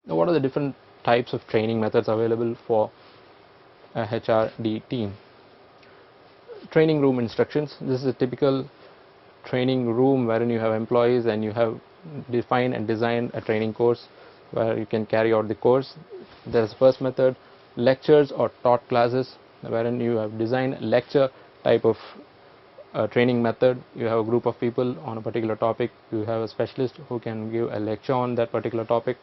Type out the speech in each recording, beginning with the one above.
Now, what are the different types of training methods available for a HRD team? Training room instructions. This is a typical training room wherein you have employees and you have defined and designed a training course where you can carry out the course. There is first method, lectures or taught classes, wherein you have designed lecture type of training method. You have a group of people on a particular topic, you have a specialist who can give a lecture on that particular topic.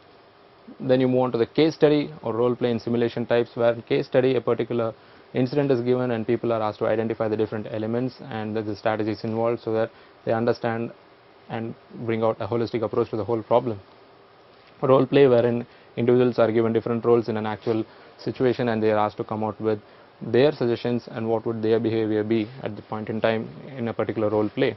Then you move on to the case study or role play and simulation types, where in case study a particular incident is given and people are asked to identify the different elements and the strategies involved so that they understand and bring out a holistic approach to the whole problem. Role play, wherein individuals are given different roles in an actual situation and they are asked to come out with their suggestions and what would their behavior be at the point in time in a particular role play.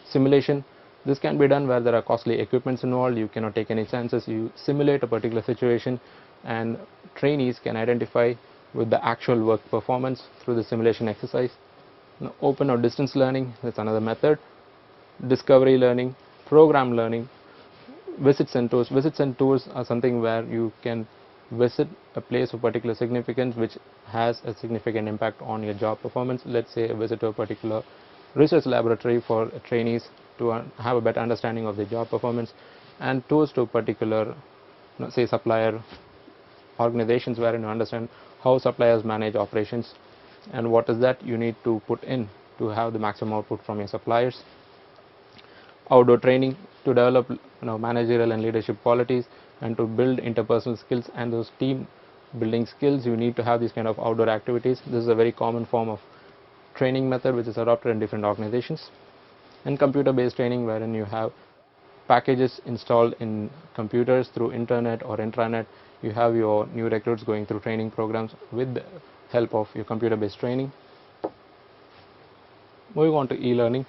Simulation, this can be done where there are costly equipments involved, you cannot take any chances, you simulate a particular situation and trainees can identify with the actual work performance through the simulation exercise. Now, open or distance learning, that's another method. Discovery learning, program learning, visits and tours. Visits and tours are something where you can visit a place of particular significance which has a significant impact on your job performance. Let's say a visit to a particular research laboratory for trainees to have a better understanding of their job performance, and tours to particular, say, supplier organizations wherein you understand how suppliers manage operations and what is that you need to put in to have the maximum output from your suppliers. Outdoor training, to develop managerial and leadership qualities and to build interpersonal skills and those team building skills, you need to have these kind of outdoor activities. This is a very common form of training method which is adopted in different organizations. And computer based training, wherein you have packages installed in computers through internet or intranet. You have your new recruits going through training programs with the help of your computer based training. Moving on to e-learning,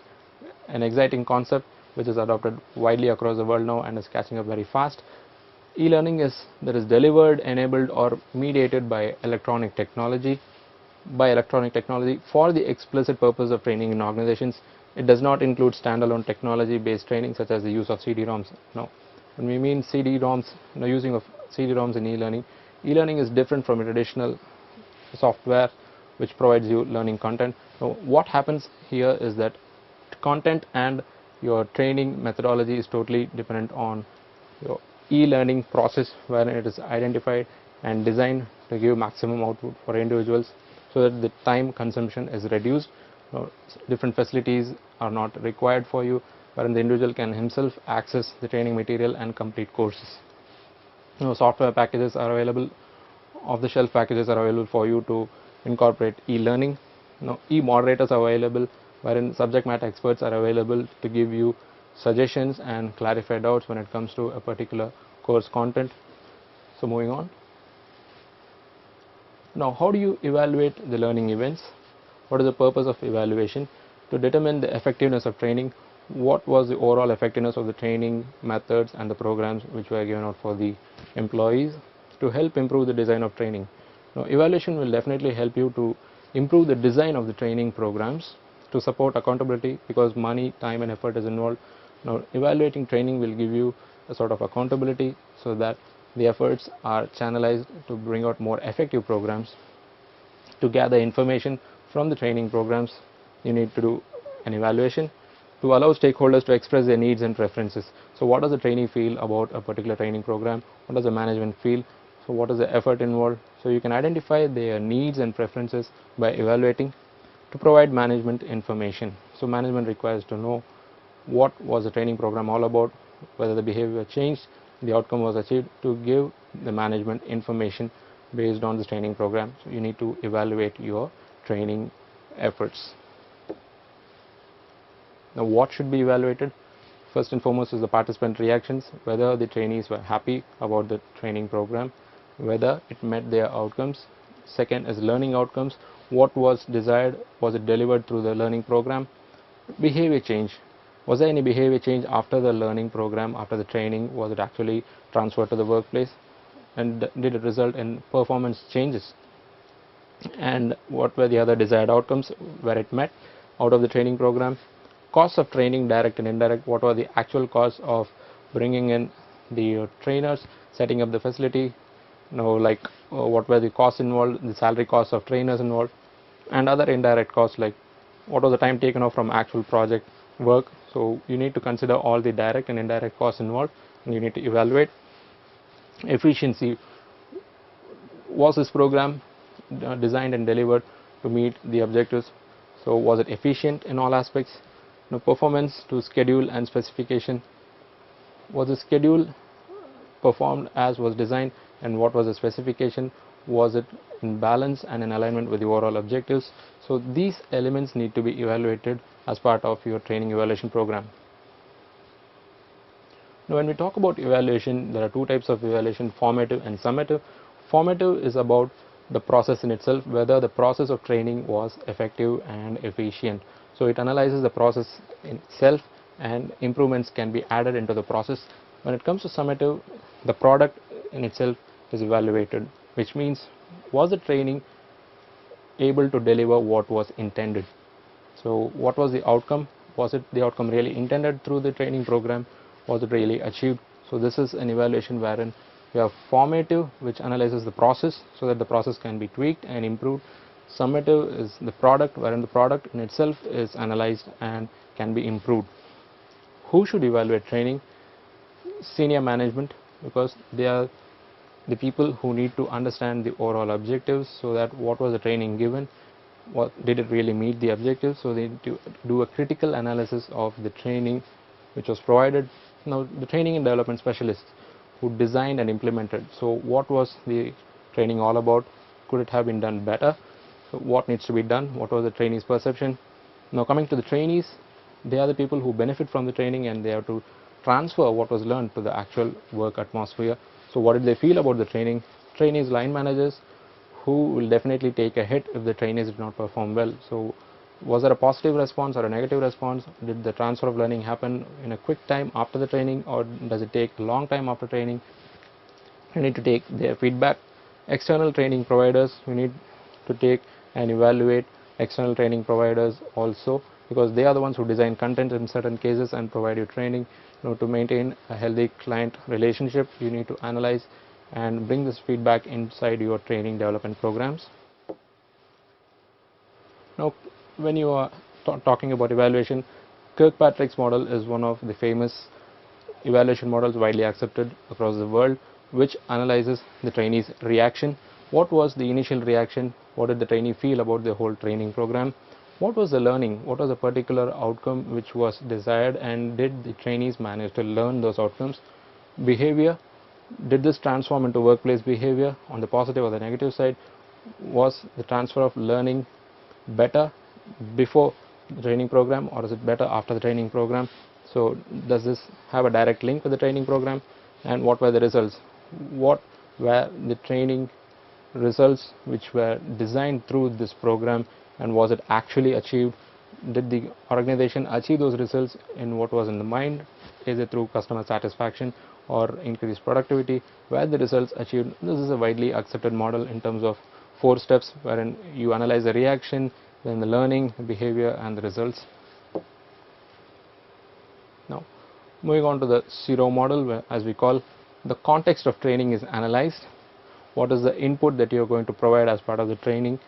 an exciting concept which is adopted widely across the world now and is catching up very fast. E-learning is that is delivered, enabled or mediated by electronic technology for the explicit purpose of training in organizations. It does not include standalone technology based training such as the use of CD-ROMs. Now, when we mean CD-ROMs, using of CD-ROMs in e-learning, e-learning is different from a traditional software which provides you learning content. So what happens here is that content and your training methodology is totally dependent on your e-learning process, where it is identified and designed to give maximum output for individuals so that the time consumption is reduced. Different facilities are not required for you, wherein the individual can himself access the training material and complete courses. Software packages are available, off-the-shelf packages are available for you to incorporate e-learning. E-moderators are available, wherein subject matter experts are available to give you suggestions and clarify doubts when it comes to a particular course content. So moving on. Now, how do you evaluate the learning events? What is the purpose of evaluation? To determine the effectiveness of training, what was the overall effectiveness of the training methods and the programs which were given out for the employees, to help improve the design of training. Now, evaluation will definitely help you to improve the design of the training programs, to support accountability, because money, time and effort is involved. Now, evaluating training will give you a sort of accountability so that the efforts are channelized to bring out more effective programs. To gather information from the training programs, you need to do an evaluation to allow stakeholders to express their needs and preferences. So what does the trainee feel about a particular training program? What does the management feel? So what is the effort involved? So you can identify their needs and preferences by evaluating. To provide management information, so management requires to know what was the training program all about, whether the behavior changed, the outcome was achieved, to give the management information based on this training program. So you need to evaluate your training efforts. Now, what should be evaluated? First and foremost is the participant reactions, whether the trainees were happy about the training program, whether it met their outcomes. Second is learning outcomes, what was desired, was it delivered through the learning program. Behavior change, was there any behavior change after the learning program, after the training? Was it actually transferred to the workplace, and did it result in performance changes? And what were the other desired outcomes where it met out of the training program? Costs of training, direct and indirect, what were the actual costs of bringing in the trainers setting up the facility, like what were the costs involved, the salary costs of trainers involved, and other indirect costs like what was the time taken off from actual project work. So you need to consider all the direct and indirect costs involved, and you need to evaluate efficiency. Was this program designed and delivered to meet the objectives? So was it efficient in all aspects? Performance to schedule and specification. Was the schedule performed as was designed, and what was the specification? Was it in balance and in alignment with the overall objectives? So these elements need to be evaluated as part of your training evaluation program. Now when we talk about evaluation, there are two types of evaluation: formative and summative. Formative is about the process in itself, whether the process of training was effective and efficient. So it analyzes the process in itself and improvements can be added into the process. When it comes to summative, the product in itself is evaluated, which means was the training able to deliver what was intended? So what was the outcome? Was it the outcome really intended through the training program? Was it really achieved? So this is an evaluation wherein you have formative, which analyzes the process so that the process can be tweaked and improved. Summative is the product, wherein the product in itself is analyzed and can be improved. Who should evaluate training? Senior management, because they are the people who need to understand the overall objectives, so that what was the training given, what did it really meet the objectives. So they need to do a critical analysis of the training which was provided. Now the training and development specialists who designed and implemented, so what was the training all about? Could it have been done better? So what needs to be done? What was the trainees' perception? Now coming to the trainees, they are the people who benefit from the training, and they have to transfer what was learned to the actual work atmosphere. So what did they feel about the training? Trainees, line managers, who will definitely take a hit if the trainees did not perform well. So was there a positive response or a negative response? Did the transfer of learning happen in a quick time after the training, or does it take a long time after training? You need to take their feedback. External training providers, we need to take and evaluate external training providers also, because they are the ones who design content in certain cases and provide you training. To maintain a healthy client relationship, you need to analyze and bring this feedback inside your training development programs. Now when you are talking about evaluation, Kirkpatrick's model is one of the famous evaluation models widely accepted across the world, which analyzes the trainee's reaction. What was the initial reaction? What did the trainee feel about the whole training program? What was the learning? What was the particular outcome which was desired, and did the trainees manage to learn those outcomes? Behavior, did this transform into workplace behavior on the positive or the negative side? Was the transfer of learning better before the training program, or is it better after the training program? So does this have a direct link with the training program? And what were the results? What were the training results which were designed through this program, and was it actually achieved? Did the organization achieve those results in what was in the mind? Is it through customer satisfaction or increased productivity? Were the results achieved? This is a widely accepted model in terms of 4 steps, wherein you analyze the reaction, then the learning, the behavior, and the results. Now moving on to the zero model, where, as we call, the context of training is analyzed. What is the input that you are going to provide as part of the training?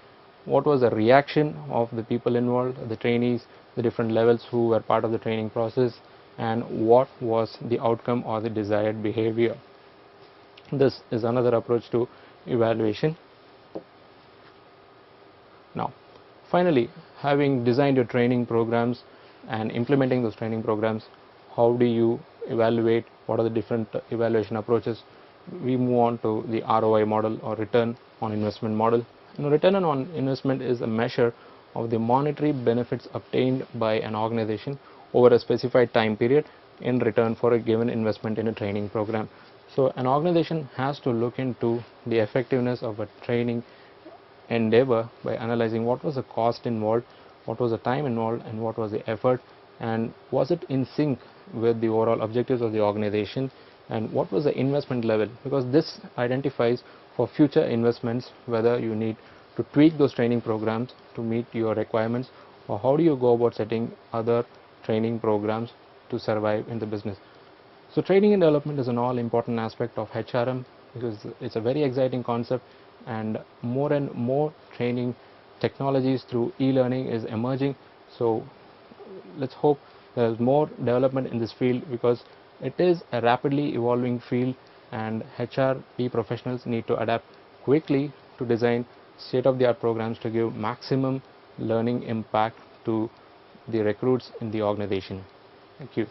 What was the reaction of the people involved, the trainees, the different levels who were part of the training process, and what was the outcome or the desired behavior? This is another approach to evaluation. Now finally, having designed your training programs and implementing those training programs, how do you evaluate? What are the different evaluation approaches? We move on to the ROI model, or return on investment model. Return on investment is a measure of the monetary benefits obtained by an organization over a specified time period in return for a given investment in a training program. So an organization has to look into the effectiveness of a training endeavor by analyzing what was the cost involved, what was the time involved, and what was the effort, and was it in sync with the overall objectives of the organization, and what was the investment level, because this identifies for future investments whether you need to tweak those training programs to meet your requirements, or how do you go about setting other training programs to survive in the business. So training and development is an all important aspect of HRM because it's a very exciting concept, and more training technologies through e-learning is emerging. So let's hope there's more development in this field because it is a rapidly evolving field, and HRD professionals need to adapt quickly to design state-of-the-art programs to give maximum learning impact to the recruits in the organization. Thank you.